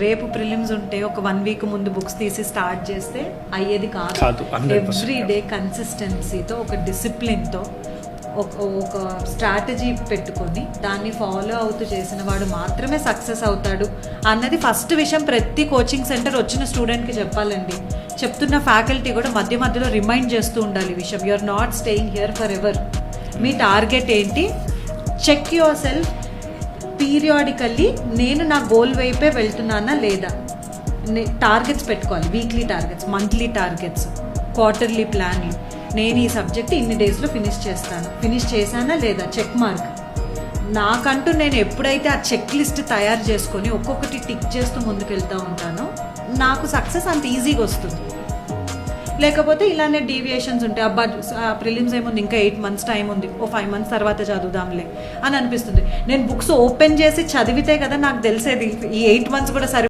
రేపు ప్రిలిమ్స్ ఉంటే ఒక 1 వీక్ ముందు బుక్స్ తీసి స్టార్ట్ చేస్తే అయ్యేది కాదు. ఎవ్రీ డే కన్సిస్టెన్సీతో ఒక డిసిప్లిన్తో ఒక స్ట్రాటజీ పెట్టుకొని దాన్ని ఫాలో అవుతూ చేసిన వాడు మాత్రమే సక్సెస్ అవుతాడు అన్నది ఫస్ట్ విషయం ప్రతి కోచింగ్ సెంటర్ వచ్చిన స్టూడెంట్కి చెప్పాలండి. చెప్తున్న ఫ్యాకల్టీ కూడా మధ్య మధ్యలో రిమైండ్ చేస్తూ ఉండాలి ఈ విషయం. You are not staying here forever. మీ టార్గెట్ ఏంటి, చెక్ యువర్ సెల్ఫ్ పీరియాడికల్లీ. నేను నా గోల్ వైపే వెళ్తున్నానా లేదా, టార్గెట్స్ పెట్టుకోవాలి. Weekly targets, monthly targets, quarterly ప్లాన్లు. నేను ఈ సబ్జెక్ట్ ఇన్ని డేస్లో ఫినిష్ చేశానా లేదా, చెక్ మార్క్. నాకంటూ నేను ఎప్పుడైతే ఆ చెక్ లిస్ట్ తయారు చేసుకొని ఒక్కొక్కటి టిక్ చేస్తూ ముందుకెళ్తూ ఉంటానో నాకు సక్సెస్ అంత ఈజీగా వస్తుంది. లేకపోతే ఇలానే డీవియేషన్స్ ఉంటాయి. అబ్బా ప్రిలిమ్స్ ఏముంది, ఇంకా 8 months టైం ఉంది, 5 months తర్వాత చదువుదాంలే అని అనిపిస్తుంది. నేను బుక్స్ ఓపెన్ చేసి చదివితే కదా నాకు తెలిసేది ఈ 8 months కూడా